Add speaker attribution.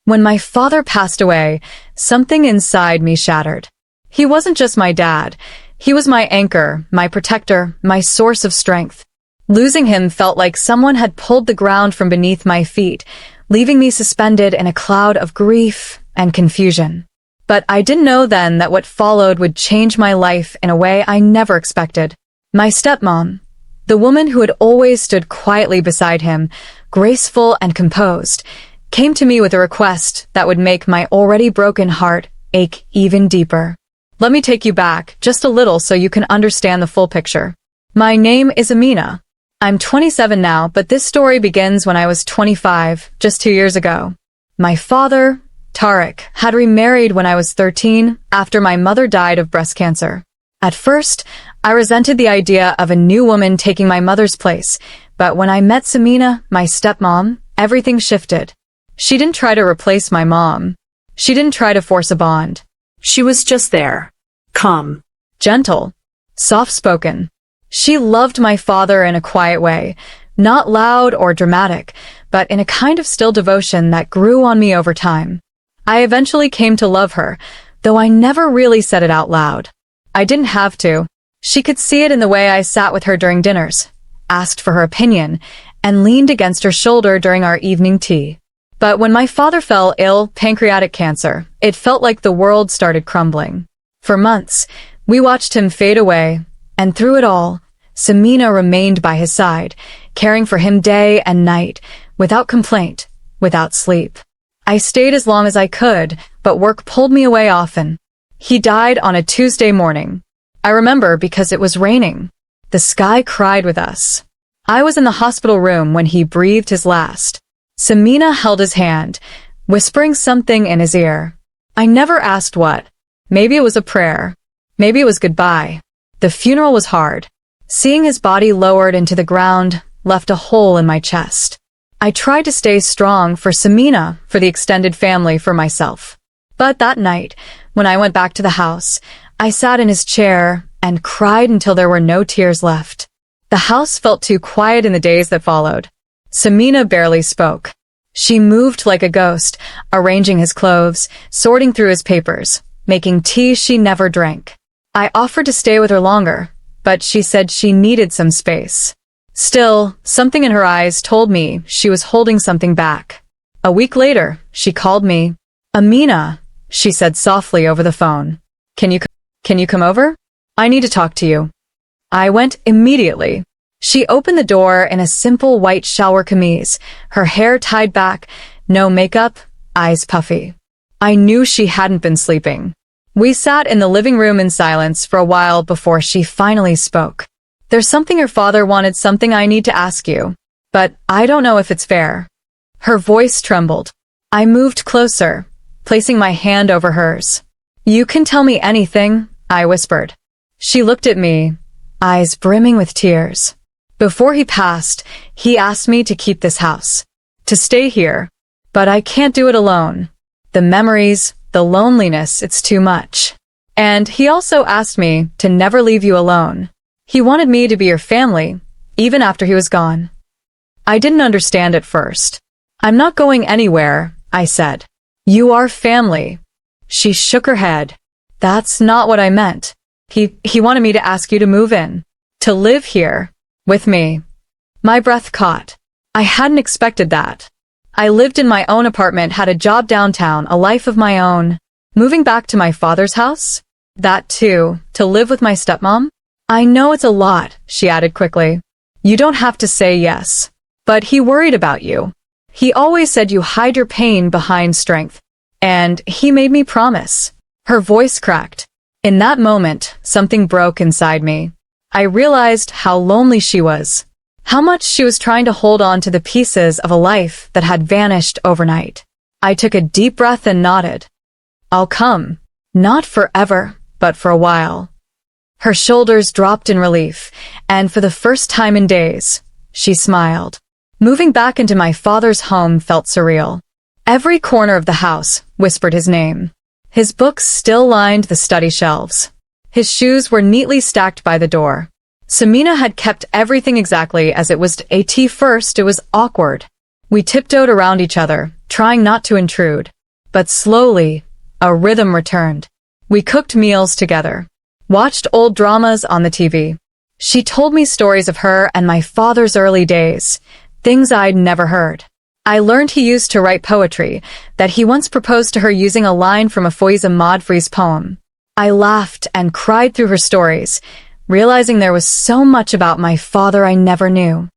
Speaker 1: When my father passed away, something inside me shattered. He wasn't just my dad. He was my anchor, my protector, my source of strength. Losing him felt like someone had pulled the ground from beneath my feet, leaving me suspended in a cloud of grief and confusion. But I didn't know then that what followed would change my life in a way I never expected. My stepmom, the woman who had always stood quietly beside him, graceful and composed, came to me with a request that would make my already broken heart ache even deeper. Let me take you back just a little so you can understand the full picture. My name is Amina. I'm 27 now, but this story begins when I was 25, just 2 years ago. My father, Tariq, had remarried when I was 13 after my mother died of breast cancer. At first, I resented the idea of a new woman taking my mother's place, but when I met Samina, my stepmom, everything shifted. She didn't try to replace my mom. She didn't try to force a bond.
Speaker 2: She was just there. Calm.
Speaker 1: Gentle. Soft-spoken. She loved my father in a quiet way, not loud or dramatic, but in a kind of still devotion that grew on me over time. I eventually came to love her, though I never really said it out loud. I didn't have to. She could see it in the way I sat with her during dinners, asked for her opinion, and leaned against her shoulder during our evening tea. But when my father fell ill, pancreatic cancer, it felt like the world started crumbling. For months, we watched him fade away, and through it all, Samina remained by his side, caring for him day and night, without complaint, without sleep. I stayed as long as I could, but work pulled me away often. He died on a Tuesday morning. I remember because it was raining. The sky cried with us. I was in the hospital room when he breathed his last. Samina held his hand, whispering something in his ear. I never asked what. Maybe it was a prayer. Maybe it was goodbye. The funeral was hard. Seeing his body lowered into the ground left a hole in my chest. I tried to stay strong for Samina, for the extended family, for myself. But that night, when I went back to the house, I sat in his chair and cried until there were no tears left. The house felt too quiet in the days that followed. Samina barely spoke. She moved like a ghost, arranging his clothes, sorting through his papers, making tea she never drank. I offered to stay with her longer, but she said she needed some space. Still, something in her eyes told me she was holding something back. A week later, she called me. Amina, she said softly over the phone. Can you come over? I need to talk to you. I went immediately. She opened the door in a simple white shower kameez, her hair tied back, no makeup, eyes puffy. I knew she hadn't been sleeping. We sat in the living room in silence for a while before she finally spoke. There's something your father wanted, something I need to ask you, but I don't know if it's fair. Her voice trembled. I moved closer, placing my hand over hers. You can tell me anything, I whispered. She looked at me, eyes brimming with tears. Before he passed, he asked me to keep this house, to stay here, but I can't do it alone. The memories, the loneliness, it's too much. And he also asked me to never leave you alone. He wanted me to be your family, even after he was gone. I didn't understand at first. I'm not going anywhere, I said. You are family. She shook her head. That's not what I meant. He wanted me to ask you to move in, to live here, with me. My breath caught. I hadn't expected that. I lived in my own apartment, had a job downtown, a life of my own. Moving back to my father's house? That too, to live with my stepmom? I know it's a lot, she added quickly. You don't have to say yes. But he worried about you. He always said you hide your pain behind strength. And he made me promise. Her voice cracked. In that moment, something broke inside me. I realized how lonely she was. How much she was trying to hold on to the pieces of a life that had vanished overnight. I took a deep breath and nodded. I'll come. Not forever, but for a while. Her shoulders dropped in relief, and for the first time in days, she smiled. Moving back into my father's home felt surreal. Every corner of the house whispered his name. His books still lined the study shelves. His shoes were neatly stacked by the door. Samina had kept everything exactly as it was. At first, it was awkward. We tiptoed around each other, trying not to intrude. But slowly, a rhythm returned. We cooked meals together, watched old dramas on the TV. She told me stories of her and my father's early days, things I'd never heard. I learned he used to write poetry, that he once proposed to her using a line from a Foise Modfri's poem. I laughed and cried through her stories, realizing there was so much about my father I never knew.